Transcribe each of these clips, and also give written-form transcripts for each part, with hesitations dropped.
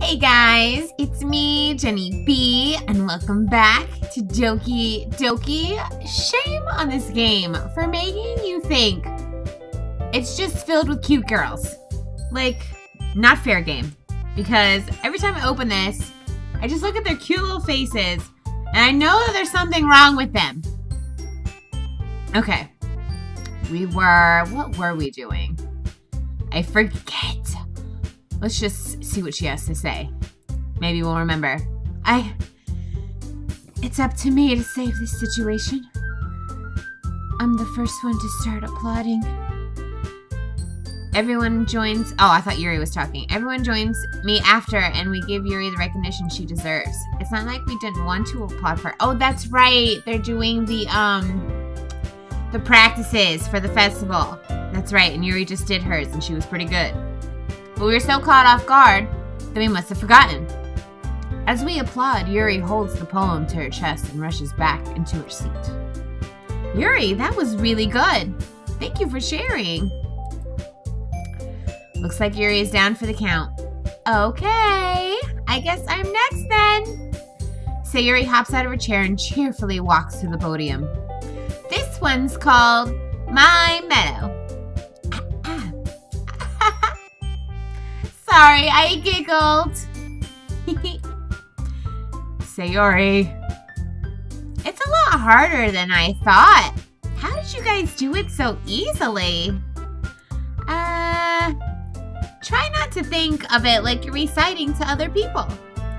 Hey guys, it's me, Jennie Bee, and welcome back to Doki. Shame on this game for making you think it's just filled with cute girls. Like, not fair game. Because every time I open this, I just look at their cute little faces, and I know that there's something wrong with them. Okay. What were we doing? I forget. Let's just see what she has to say. Maybe we'll remember. It's up to me to save this situation. I'm the first one to start applauding. Everyone joins. Oh, I thought Yuri was talking. Everyone joins me after, and we give Yuri the recognition she deserves. It's not like we didn't want to applaud for her. Oh, that's right. They're doing the practices for the festival. That's right. And Yuri just did hers, and she was pretty good. But we were so caught off guard that we must have forgotten. As we applaud, Yuri holds the poem to her chest and rushes back into her seat. Yuri, that was really good. Thank you for sharing. Looks like Yuri is down for the count. Okay, I guess I'm next then. Sayori hops out of her chair and cheerfully walks to the podium. This one's called My Meadow. Sorry, I giggled. Sayori. It's a lot harder than I thought. How did you guys do it so easily? Try not to think of it like you're reciting to other people.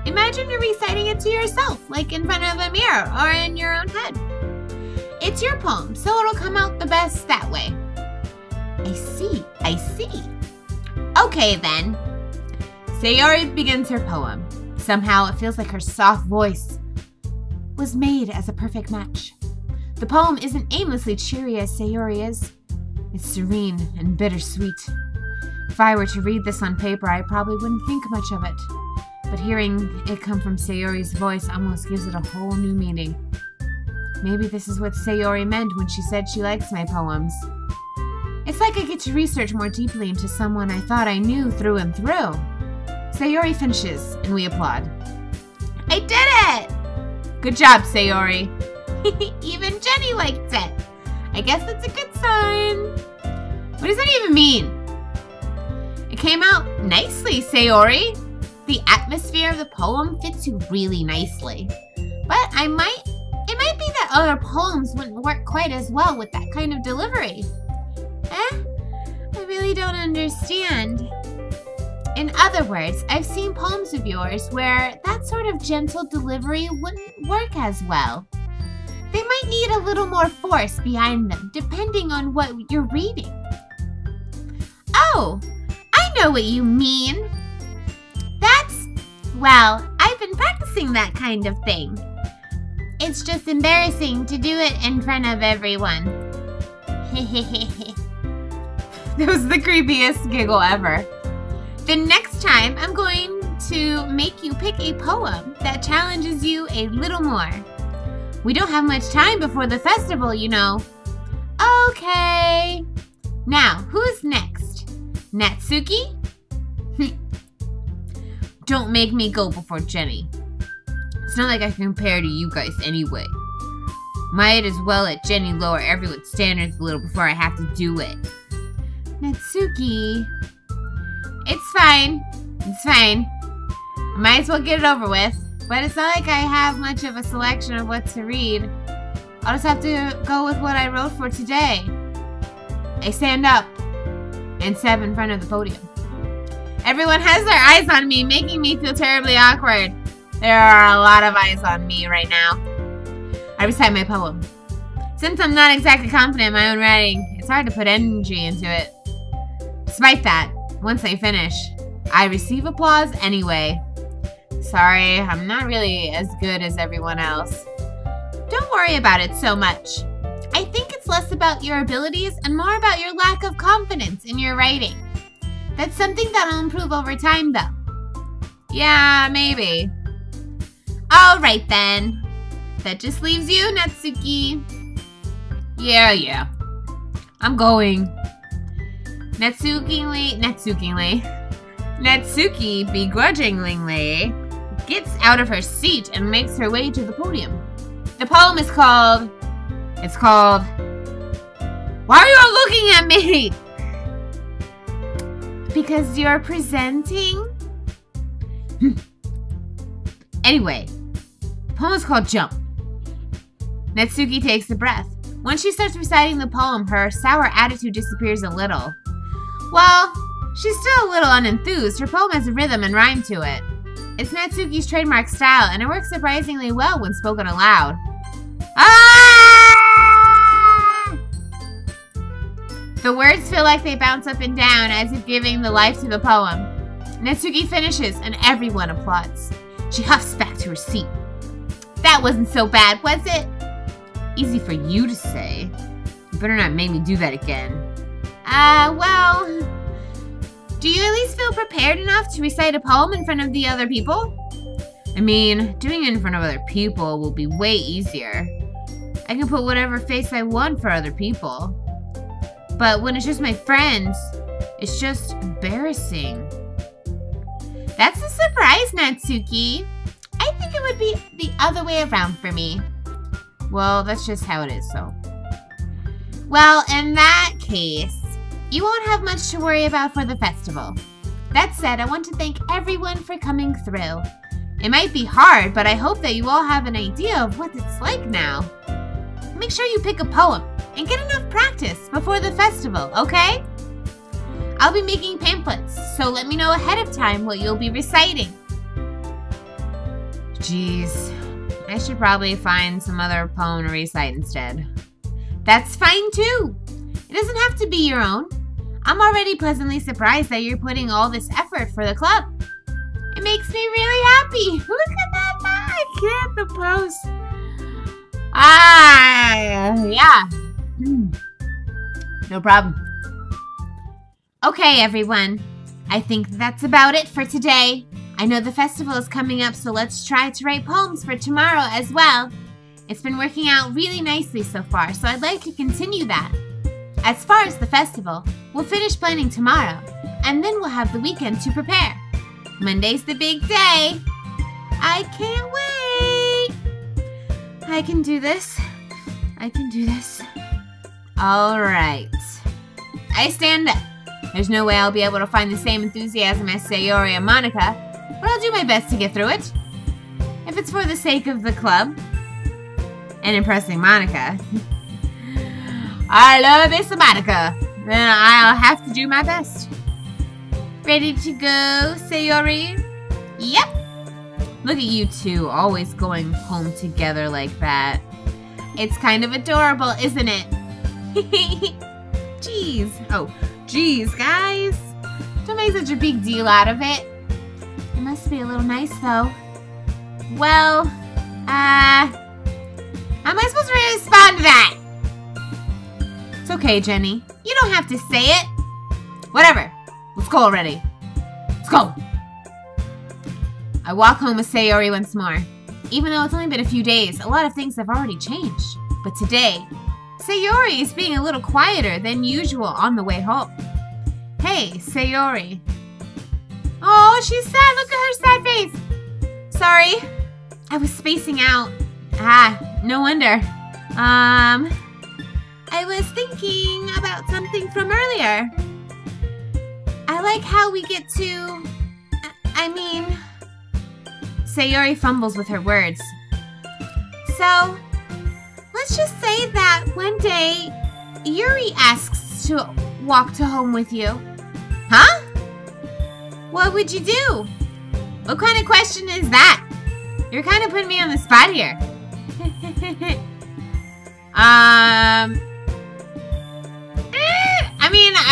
Imagine you're reciting it to yourself, like in front of a mirror or in your own head. It's your poem, so it'll come out the best that way. I see. Okay then. Sayori begins her poem. Somehow it feels like her soft voice was made as a perfect match. The poem isn't aimlessly cheery as Sayori is. It's serene and bittersweet. If I were to read this on paper, I probably wouldn't think much of it. But hearing it come from Sayori's voice almost gives it a whole new meaning. Maybe this is what Sayori meant when she said she likes my poems. It's like I get to research more deeply into someone I thought I knew through and through. Sayori finishes, and we applaud. I did it! Good job, Sayori. Even Jennie liked it. I guess that's a good sign. What does that even mean? It came out nicely, Sayori. The atmosphere of the poem fits you really nicely. But it might be that other poems wouldn't work quite as well with that kind of delivery. I really don't understand. In other words, I've seen poems of yours where that sort of gentle delivery wouldn't work as well. They might need a little more force behind them, depending on what you're reading. Oh, I know what you mean. Well, I've been practicing that kind of thing. It's just embarrassing to do it in front of everyone. That was the creepiest giggle ever. The next time, I'm going to make you pick a poem that challenges you a little more. We don't have much time before the festival, you know. Okay. Now, who's next? Natsuki? Don't make me go before Jennie. It's not like I can compare to you guys anyway. Might as well let Jennie lower everyone's standards a little before I have to do it. Natsuki. It's fine. I might as well get it over with. But it's not like I have much of a selection of what to read. I'll just have to go with what I wrote for today. I stand up and step in front of the podium. Everyone has their eyes on me, making me feel terribly awkward. There are a lot of eyes on me right now. I recite my poem. Since I'm not exactly confident in my own writing, it's hard to put energy into it. Despite that, once I finish, I receive applause anyway. Sorry, I'm not really as good as everyone else. Don't worry about it so much. I think it's less about your abilities and more about your lack of confidence in your writing. That's something that'll improve over time, though. Yeah, maybe. Alright then. That just leaves you, Natsuki. Yeah. I'm going. Natsuki Natsuki begrudgingly gets out of her seat and makes her way to the podium. The poem is called... It's called... Why are you all looking at me? Because you're presenting? Anyway, the poem is called Jump. Natsuki takes a breath. Once she starts reciting the poem, her sour attitude disappears a little. Well, she's still a little unenthused. Her poem has a rhythm and rhyme to it. It's Natsuki's trademark style, and it works surprisingly well when spoken aloud. Ah! The words feel like they bounce up and down as if giving the life to the poem. Natsuki finishes, and everyone applauds. She huffs back to her seat. That wasn't so bad, was it? Easy for you to say. You better not make me do that again. Well... Do you at least feel prepared enough to recite a poem in front of the other people? I mean, doing it in front of other people will be way easier. I can put whatever face I want for other people. But when it's just my friends, it's just embarrassing. That's a surprise, Natsuki. I think it would be the other way around for me. Well, that's just how it is, so. Well, in that case, you won't have much to worry about for the festival. That said, I want to thank everyone for coming through. It might be hard, but I hope that you all have an idea of what it's like now. Make sure you pick a poem and get enough practice before the festival, okay? I'll be making pamphlets, so let me know ahead of time what you'll be reciting. Jeez, I should probably find some other poem to recite instead. That's fine too. It doesn't have to be your own. I'm already pleasantly surprised that you're putting all this effort for the club. It makes me really happy. Look at that back. Get the post. Yeah. No problem. Okay, everyone. I think that's about it for today. I know the festival is coming up, so let's try to write poems for tomorrow as well. It's been working out really nicely so far, so I'd like to continue that. As far as the festival, we'll finish planning tomorrow, and then we'll have the weekend to prepare. Monday's the big day. I can't wait. I can do this. I can do this. All right. I stand up. There's no way I'll be able to find the same enthusiasm as Sayori and Monica, but I'll do my best to get through it. If it's for the sake of the club and impressing Monica. I love this Monica. Then I'll have to do my best. Ready to go, Sayori? Yep. Look at you two, always going home together like that. It's kind of adorable, isn't it? Jeez. Oh, jeez, guys. Don't make such a big deal out of it. It must be a little nice, though. Well, how am I supposed to respond to that? It's okay, Jenny. You don't have to say it. Whatever. Let's go already. Let's go. I walk home with Sayori once more. Even though it's only been a few days, a lot of things have already changed. But today, Sayori is being a little quieter than usual on the way home. Hey, Sayori. Oh, she's sad. Look at her sad face. Sorry. I was spacing out. No wonder. I was thinking about something from earlier. I like how we get to... Sayori fumbles with her words. So, let's just say that one day, Yuri asks to walk to home with you. Huh? What would you do? What kind of question is that? You're kind of putting me on the spot here.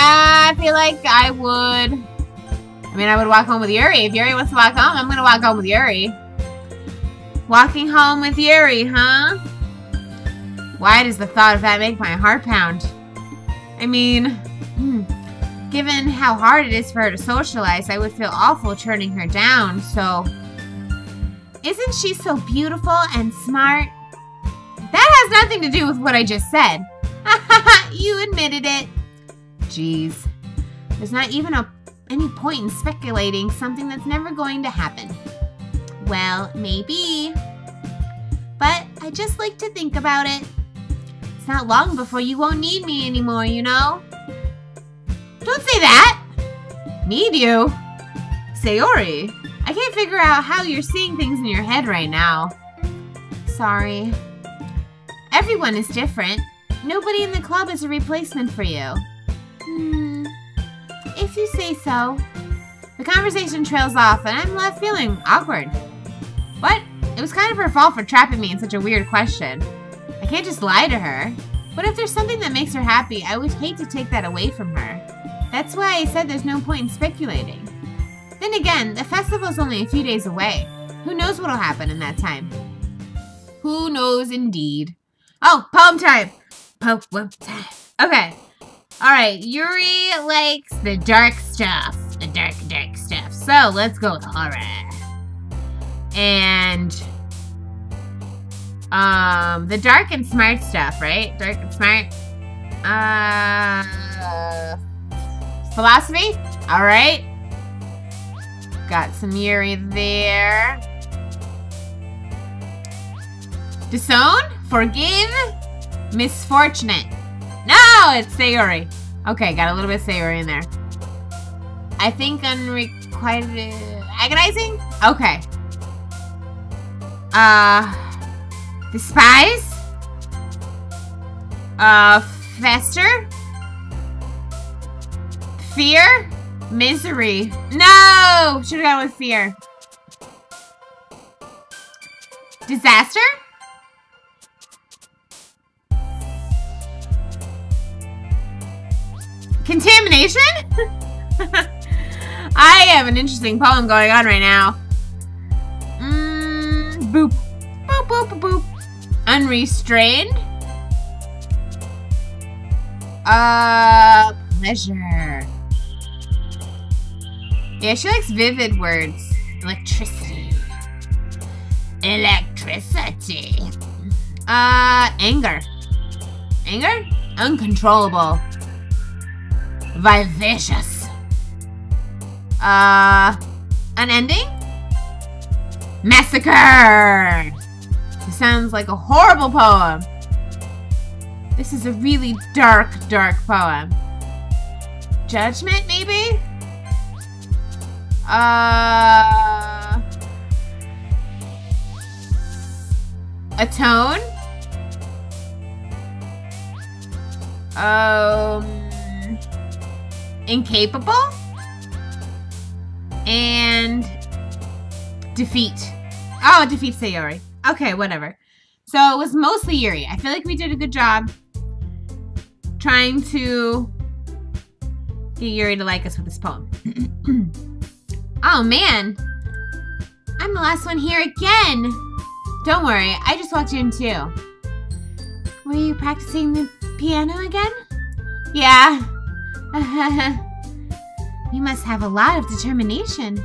I feel like I would walk home with Yuri. If Yuri wants to walk home, I'm gonna walk home with Yuri. Walking home with Yuri, huh? Why does the thought of that make my heart pound? Given how hard it is for her to socialize, I would feel awful turning her down, so... Isn't she so beautiful and smart? That has nothing to do with what I just said. You admitted it. Jeez. There's not even a any point in speculating something that's never going to happen. Well, maybe. But I just like to think about it. It's not long before you won't need me anymore, you know? Don't say that! Need you? Sayori, I can't figure out how you're seeing things in your head right now. Sorry. Everyone is different. Nobody in the club is a replacement for you. If you say so. The conversation trails off and I'm left feeling awkward. What? It was kind of her fault for trapping me in such a weird question. I can't just lie to her. But if there's something that makes her happy, I would hate to take that away from her. That's why I said there's no point in speculating. Then again, the festival's only a few days away. Who knows what'll happen in that time? Who knows indeed. Oh, poem time! Poem time. Okay. Alright, Yuri likes the dark stuff. The dark stuff. So, let's go with horror. And the dark and smart stuff, right? Dark and smart. Philosophy? Alright. Got some Yuri there. Disown? Forgive? Misfortunate. No, it's Sayori. Okay, got a little bit of Sayori in there. I think unrequited... agonizing? Okay. Despise? Fester? Fear? Misery. No! Should've gone with fear. Disaster? Contamination? I have an interesting poem going on right now. Boop. Boop, boop, boop, boop. Unrestrained? Pleasure. Yeah, she likes vivid words. Electricity. Electricity. Anger. Anger? Uncontrollable. Vivacious. Unending? Massacre. This sounds like a horrible poem. This is a really dark, dark poem. Judgment, maybe? Atone? Incapable? And defeat. Oh, defeat Sayori. Okay, whatever. So it was mostly Yuri. I feel like we did a good job trying to get Yuri to like us with this poem. Oh man, I'm the last one here again. Don't worry, I just walked in too. Were you practicing the piano again? Yeah. You must have a lot of determination.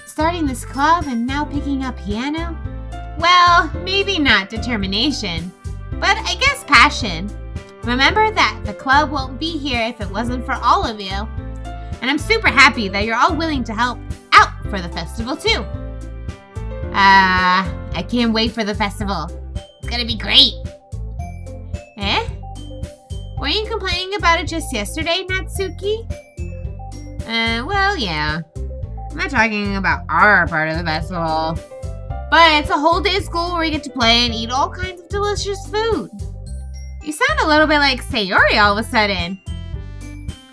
Starting this club and now picking up piano? Well, maybe not determination, but I guess passion. Remember that the club won't be here if it wasn't for all of you. And I'm super happy that you're all willing to help out for the festival too. I can't wait for the festival. It's gonna be great. Eh? Were you complaining about it just yesterday, Natsuki? Well, yeah. I'm not talking about our part of the festival. But it's a whole day of school where we get to play and eat all kinds of delicious food. You sound a little bit like Sayori all of a sudden.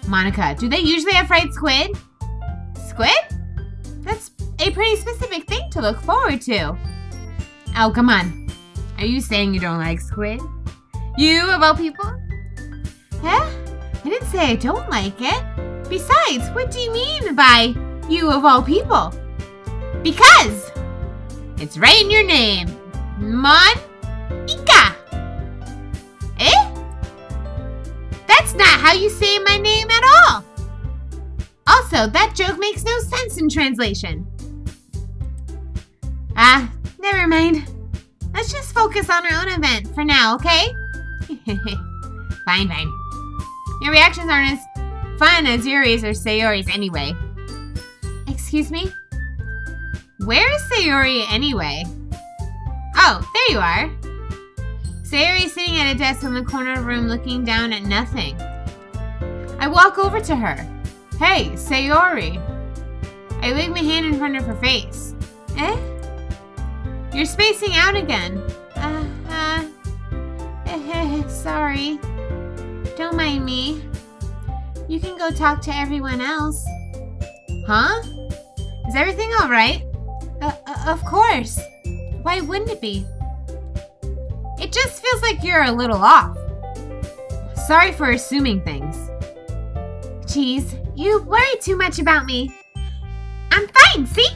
Monica, do they usually have fried squid? Squid? That's a pretty specific thing to look forward to. Oh, come on. Are you saying you don't like squid? You, of all people? Huh? I didn't say I don't like it. Besides, what do you mean by you of all people? Because it's right in your name. Monica. Eh? That's not how you say my name at all. Also, that joke makes no sense in translation. Never mind. Let's just focus on our own event for now, okay? Fine. Your reactions aren't as fun as Yuri's or Sayori's anyway. Excuse me? Where is Sayori anyway? Oh, there you are. Sayori's sitting at a desk in the corner of the room looking down at nothing. I walk over to her. Hey, Sayori. I wave my hand in front of her face. Eh? You're spacing out again. Sorry. Don't mind me. You can go talk to everyone else. Huh? Is everything all right? Of course. Why wouldn't it be? It just feels like you're a little off. Sorry for assuming things. Jeez, you worry too much about me. I'm fine, see?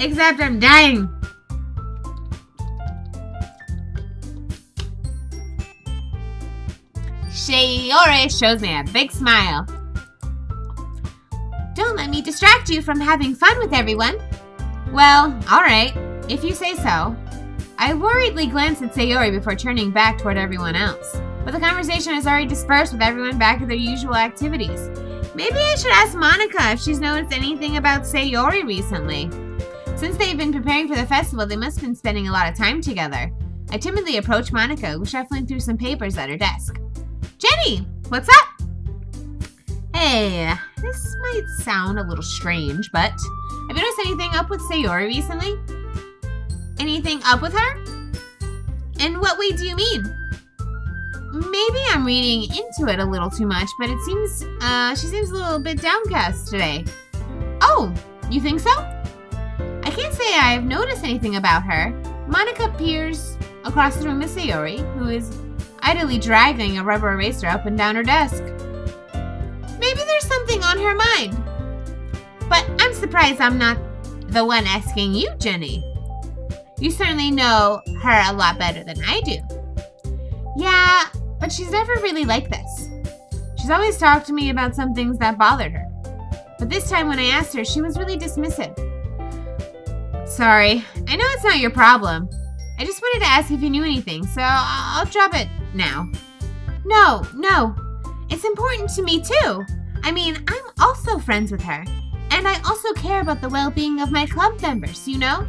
Except I'm dying. Sayori shows me a big smile. Don't let me distract you from having fun with everyone. Well, alright, if you say so. I worriedly glanced at Sayori before turning back toward everyone else. But the conversation has already dispersed with everyone back at their usual activities. Maybe I should ask Monica if she's noticed anything about Sayori recently. Since they've been preparing for the festival, they must have been spending a lot of time together. I timidly approached Monica, who was shuffling through some papers at her desk. Jenny, what's up? Hey, this might sound a little strange, but have you noticed anything up with Sayori recently? Anything up with her? In what way do you mean? Maybe I'm reading into it a little too much, but it seems, she seems a little bit downcast today. Oh, you think so? I can't say I've noticed anything about her. Monica peers across the room at Sayori, who is idly dragging a rubber eraser up and down her desk. Maybe there's something on her mind. But I'm surprised I'm not the one asking you, Jenny. You certainly know her a lot better than I do. Yeah, but she's never really like this. She's always talked to me about some things that bothered her. But this time when I asked her, she was really dismissive. Sorry, I know it's not your problem. I just wanted to ask if you knew anything, so I'll drop it now. No, it's important to me too. I mean, I'm also friends with her. And I also care about the well-being of my club members, you know?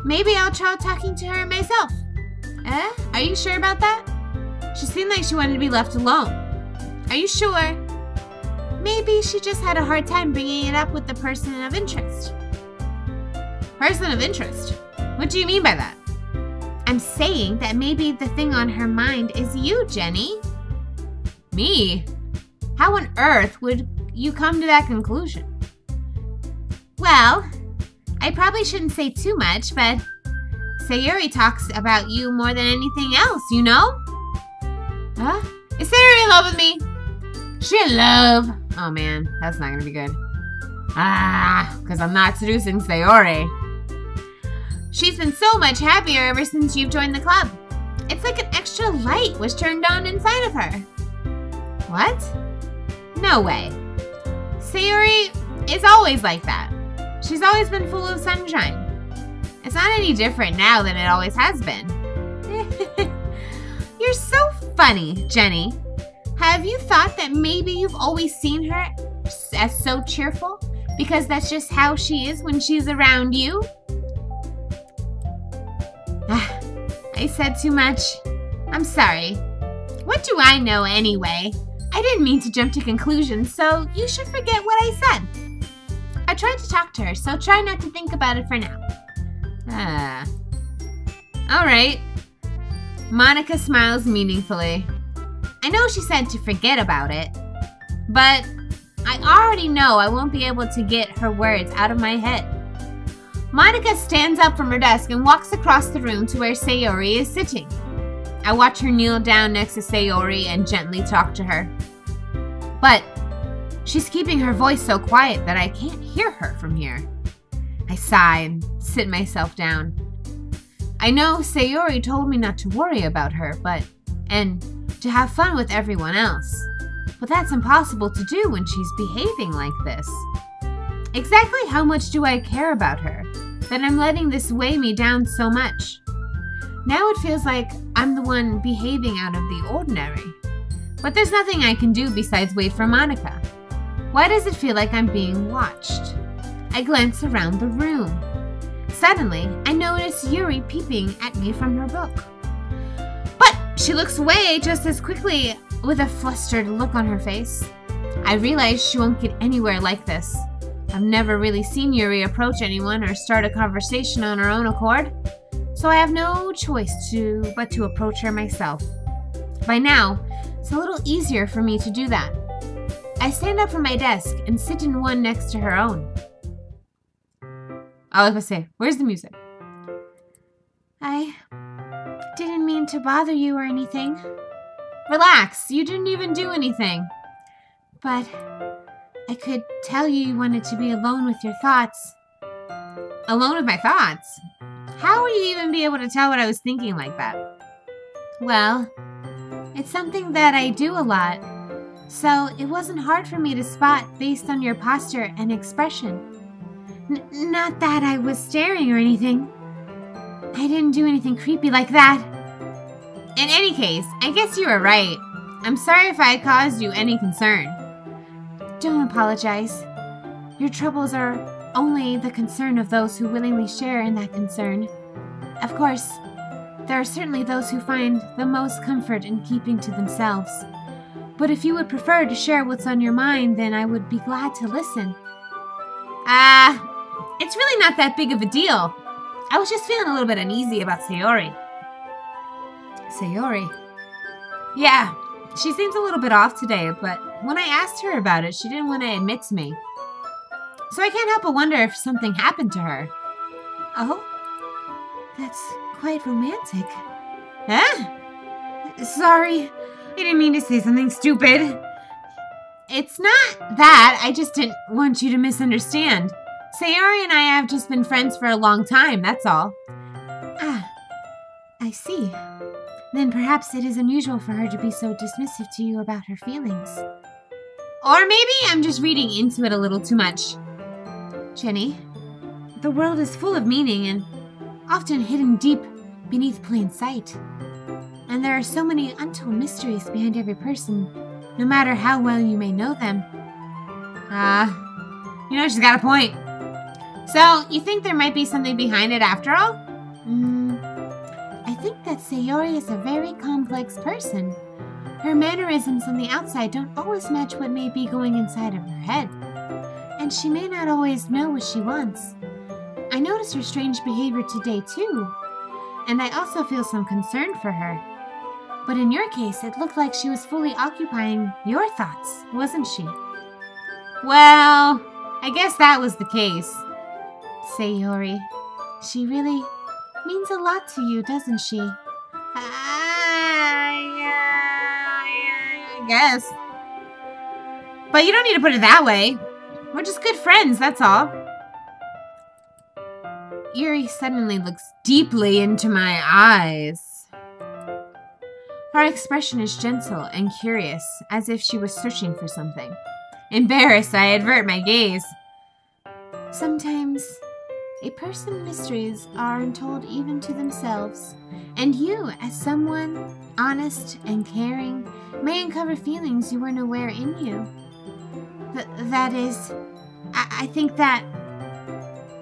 Maybe I'll try talking to her myself. Are you sure about that? She seemed like she wanted to be left alone. Are you sure? Maybe she just had a hard time bringing it up with the person of interest. Person of interest? What do you mean by that? I'm saying that maybe the thing on her mind is you, Jenny. Me? How on earth would you come to that conclusion? Well, I probably shouldn't say too much, but Sayori talks about you more than anything else, you know? Huh? Is Sayori in love with me? She in love? Oh man, that's not gonna be good. Because I'm not seducing Sayori. She's been so much happier ever since you've joined the club. It's like an extra light was turned on inside of her. What? No way. Sayori is always like that. She's always been full of sunshine. It's not any different now than it always has been. You're so funny, Jenny. Have you thought that maybe you've always seen her as so cheerful? Because that's just how she is when she's around you? I said too much. I'm sorry. What do I know anyway? I didn't mean to jump to conclusions, so you should forget what I said. I tried to talk to her, so try not to think about it for now. Alright. Monica smiles meaningfully. I know she said to forget about it, but I already know I won't be able to get her words out of my head. Monica stands up from her desk and walks across the room to where Sayori is sitting. I watch her kneel down next to Sayori and gently talk to her. But she's keeping her voice so quiet that I can't hear her from here. I sigh and sit myself down. I know Sayori told me not to worry about her, and to have fun with everyone else. But that's impossible to do when she's behaving like this. Exactly how much do I care about her, that I'm letting this weigh me down so much? Now it feels like I'm the one behaving out of the ordinary. But there's nothing I can do besides wait for Monica. Why does it feel like I'm being watched? I glance around the room. Suddenly, I notice Yuri peeping at me from her book. But she looks away just as quickly with a flustered look on her face. I realize she won't get anywhere like this. I've never really seen Yuri approach anyone or start a conversation on her own accord, so I have no choice but to approach her myself. By now, it's a little easier for me to do that. I stand up from my desk and sit in one next to her own. I was gonna say, where's the music? I didn't mean to bother you or anything. Relax, you didn't even do anything. But I could tell you wanted to be alone with your thoughts. Alone with my thoughts? How would you even be able to tell what I was thinking like that? Well, it's something that I do a lot, so it wasn't hard for me to spot based on your posture and expression. Not that I was staring or anything. I didn't do anything creepy like that. In any case, I guess you were right. I'm sorry if I caused you any concern. Don't apologize. Your troubles are only the concern of those who willingly share in that concern. Of course, there are certainly those who find the most comfort in keeping to themselves. But if you would prefer to share what's on your mind, then I would be glad to listen. It's really not that big of a deal. I was just feeling a little bit uneasy about Sayori. Sayori? Yeah, she seems a little bit off today, but when I asked her about it, she didn't want to admit to me. So I can't help but wonder if something happened to her. Oh? That's quite romantic. Huh? Sorry, I didn't mean to say something stupid. It's not that, I just didn't want you to misunderstand. Sayori and I have just been friends for a long time, that's all. Ah, I see. Then perhaps it is unusual for her to be so dismissive to you about her feelings. Or maybe I'm just reading into it a little too much. Jenny, the world is full of meaning and often hidden deep beneath plain sight. And there are so many untold mysteries behind every person, no matter how well you may know them. She's got a point. So, you think there might be something behind it after all? I think that Sayori is a very complex person. Her mannerisms on the outside don't always match what may be going inside of her head. And she may not always know what she wants. I noticed her strange behavior today too. And I also feel some concern for her. But in your case, it looked like she was fully occupying your thoughts, wasn't she? Well, I guess that was the case. Sayori, she really means a lot to you, doesn't she? I guess. But you don't need to put it that way. We're just good friends, that's all. Yuri suddenly looks deeply into my eyes. Her expression is gentle and curious, as if she was searching for something. Embarrassed, I avert my gaze. Sometimes a person's mysteries are untold even to themselves, and you, as someone honest and caring, may uncover feelings you weren't aware in you. That is, I think that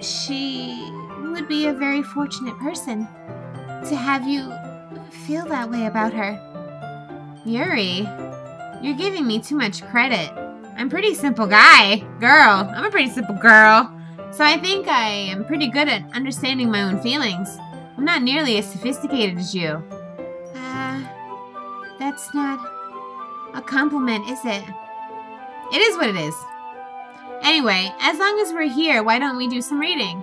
she would be a very fortunate person to have you feel that way about her. Yuri, you're giving me too much credit. I'm a pretty simple guy. Girl, I'm a pretty simple girl. So I think I am pretty good at understanding my own feelings. I'm not nearly as sophisticated as you. That's not a compliment, is it? It is what it is. Anyway, as long as we're here, why don't we do some reading?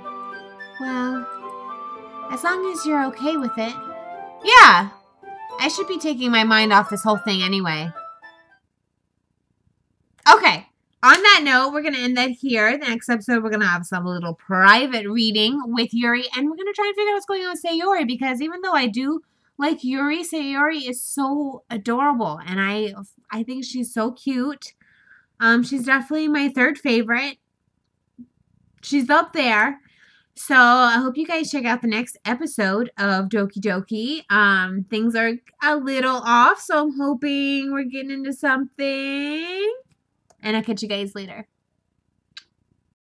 Well, as long as you're okay with it. Yeah, I should be taking my mind off this whole thing anyway. Okay, on that note, we're going to end that here. The next episode, we're going to have some little private reading with Yuri, and we're going to try and figure out what's going on with Sayori, because even though I do like Yuri, Sayori is so adorable, and I think she's so cute. She's definitely my third favorite. She's up there. So I hope you guys check out the next episode of Doki Doki. Things are a little off, so I'm hoping we're getting into something. And I'll catch you guys later.